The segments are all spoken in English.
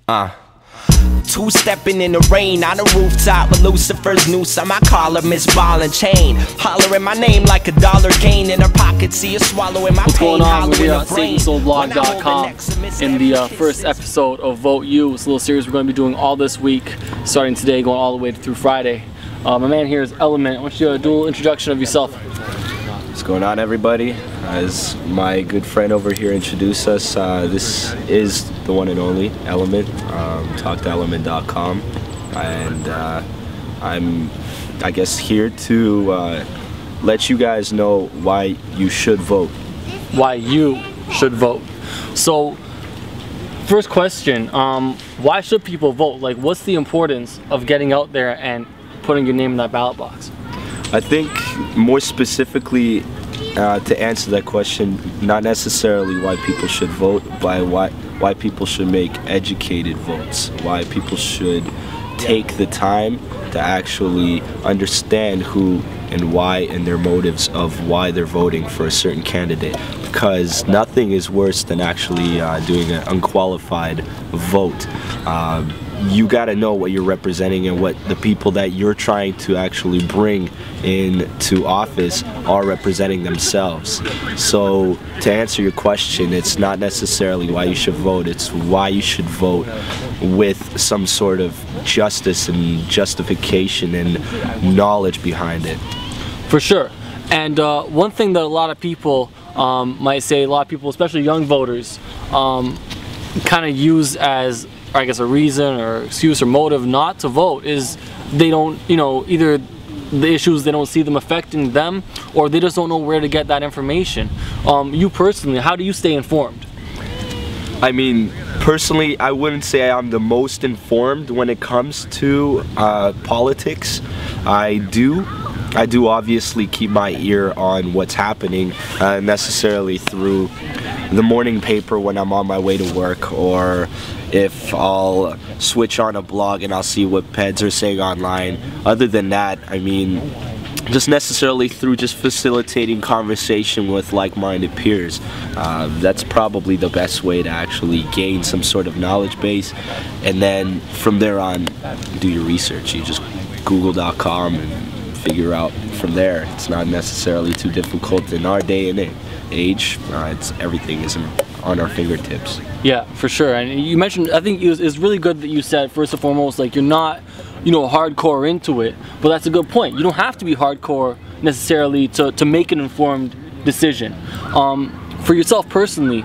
Two-stepping in the rain on a rooftop with Lucifer's noose on my collar, Miss Ball and Chain. Hollering my name like a dollar gain in her pocket, see her swallowing my What's pain. going on? We're here at SatanSoulBlog.com in the first episode of Vote You. It's a little series we're going to be doing all this week, starting today, going all the way through Friday. My man here is Element. I want you to do a little introduction of yourself. What's going on, everybody? As my good friend over here introduced us, this is the one and only Element, talktoelement.com, and I'm, I guess, here to let you guys know why you should vote. Why you should vote. So, first question, why should people vote? Like, what's the importance of getting out there and putting your name in that ballot box? I think more specifically, to answer that question, not necessarily why people should vote, but why people should make educated votes, why people should take the time to actually understand who and why and their motives of why they're voting for a certain candidate, because nothing is worse than actually doing an unqualified vote. You got to know what you're representing and what the people that you're trying to actually bring into office are representing themselves. So to answer your question, it's not necessarily why you should vote, it's why you should vote with some sort of justice and justification and knowledge behind it. For sure. And one thing that a lot of people might say, a lot of people, especially young voters, kind of use as, I guess, a reason or excuse or motive not to vote is they don't, either the issues, they don't see them affecting them, or they just don't know where to get that information. You personally, how do you stay informed? I mean, personally, I wouldn't say I'm the most informed when it comes to politics. I do obviously keep my ear on what's happening, necessarily through the morning paper when I'm on my way to work, or if I'll switch on a blog and I'll see what peds are saying online. Other than that, I mean, just necessarily through just facilitating conversation with like-minded peers. That's probably the best way to actually gain some sort of knowledge base, and then from there on, do your research. You just google.com and figure out from there. It's not necessarily too difficult in our day and age. Everything is on our fingertips. Yeah, for sure. And you mentioned, I think it's really good that you said, first and foremost, like, you're not, hardcore into it, but that's a good point. You don't have to be hardcore necessarily to make an informed decision. For yourself personally,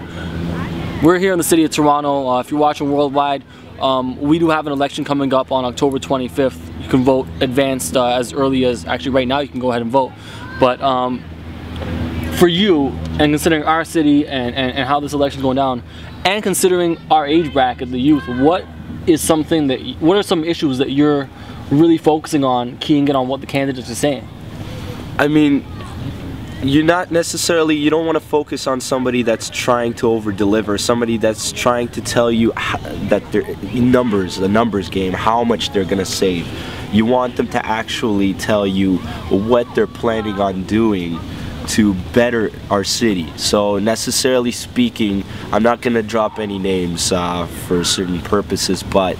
we're here in the city of Toronto. If you're watching worldwide, we do have an election coming up on October 25th. You can vote advanced as early as, actually right now you can go ahead and vote. But for you, and considering our city and how this election is going down, and considering our age bracket, the youth, what are some issues that you're really focusing on, keying in on what the candidates are saying? I mean, you don't want to focus on somebody that's trying to over-deliver, somebody that's trying to tell you that the numbers game, how much they're going to save. You want them to actually tell you what they're planning on doing to better our city. So necessarily speaking, I'm not going to drop any names for certain purposes, but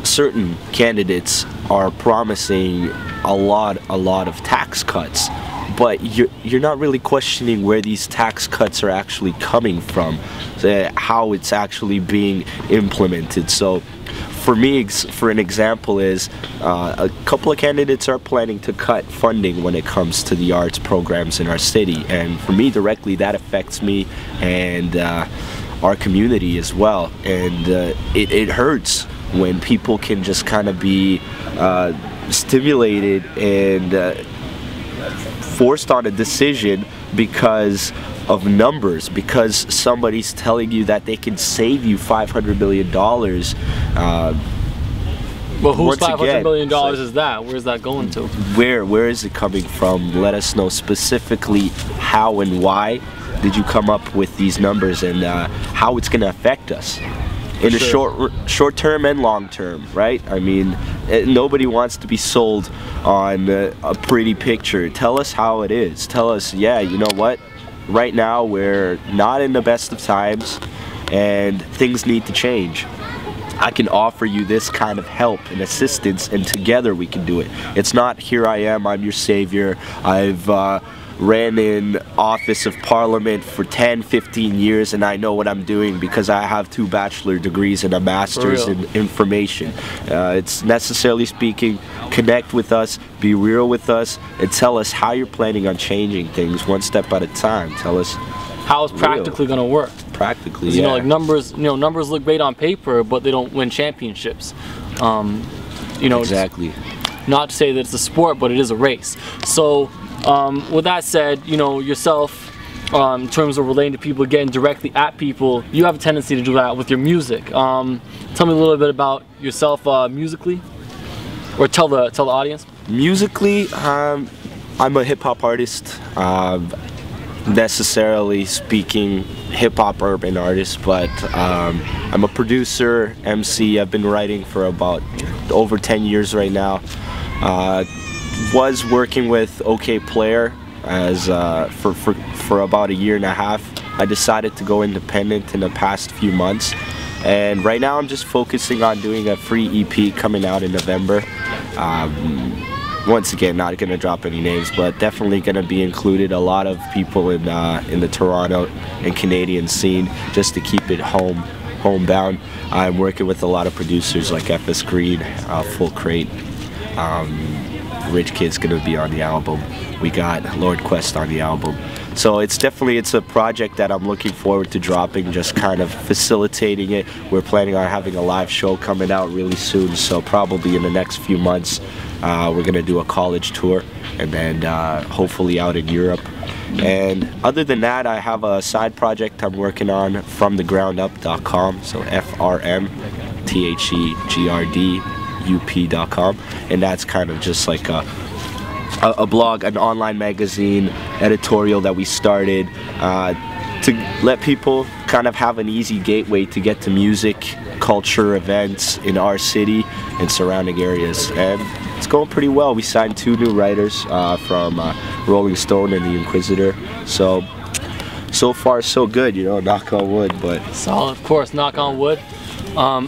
certain candidates are promising a lot of tax cuts, but you're not really questioning where these tax cuts are actually coming from, how it's actually being implemented. So for me, for an example, is a couple of candidates are planning to cut funding when it comes to the arts programs in our city, and for me directly that affects me and our community as well. And it hurts when people can just kind of be stimulated and forced on a decision because of numbers, because somebody's telling you that they can save you $500 million. Well, whose $500 million is that? Where's that going to? Where is it coming from? Let us know specifically how and why did you come up with these numbers, and how it's going to affect us in the short term and long term, right? I mean, nobody wants to be sold on a pretty picture. Tell us how it is. Tell us, yeah, you know what? Right now we're not in the best of times. and things need to change. I can offer you this kind of help and assistance, and together we can do it. It's not, here I am, I'm your savior, I've ran in office of parliament for 10-15 years and I know what I'm doing because I have 2 bachelor degrees and a master's in information. It's necessarily speaking, connect with us, be real with us, and tell us how you're planning on changing things one step at a time. Tell us how it's practically going to work. Practically, yeah. You know, like numbers look great on paper, but they don't win championships. You know, exactly. Not to say that it's a sport, but it is a race. So, with that said, you know, yourself, in terms of relating to people, getting directly at people, you have a tendency to do that with your music. Tell me a little bit about yourself musically, or tell the audience. Musically, I'm a hip hop artist. Necessarily speaking, hip hop urban artist, but I'm a producer, MC. I've been writing for about over 10 years right now. Was working with OK Player as for about 1.5 years. I decided to go independent in the past few months, and right now I'm just focusing on doing a free EP coming out in November. Once again, not going to drop any names, but definitely going to be included a lot of people in the Toronto and Canadian scene, just to keep it homebound. I'm working with a lot of producers like FS Green, Full Crate. Rich Kid's going to be on the album. We got Lord Quest on the album. So it's a project that I'm looking forward to dropping, just kind of facilitating it. We're planning on having a live show coming out really soon, so probably in the next few months we're going to do a college tour, and then hopefully out in Europe. And other than that, I have a side project I'm working on, fromthegroundup.com, so FRMTHEGRDUP.com, and that's kind of just like a blog, an online magazine, editorial that we started to let people kind of have an easy gateway to get to music, culture, events in our city and surrounding areas. And it's going pretty well. We signed 2 new writers from Rolling Stone and The Inquisitor. So far so good, you know, knock on wood. But solid, of course, knock on wood. Well,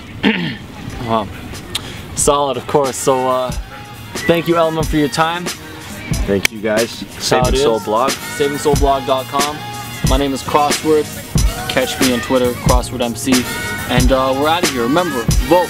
solid, of course. So thank you, Element, for your time. Thank you, guys. Saving Soul Blog. SavingSoulBlog.com. My name is Crossword. Catch me on Twitter, Crossword MC. And we're out of here. Remember, vote.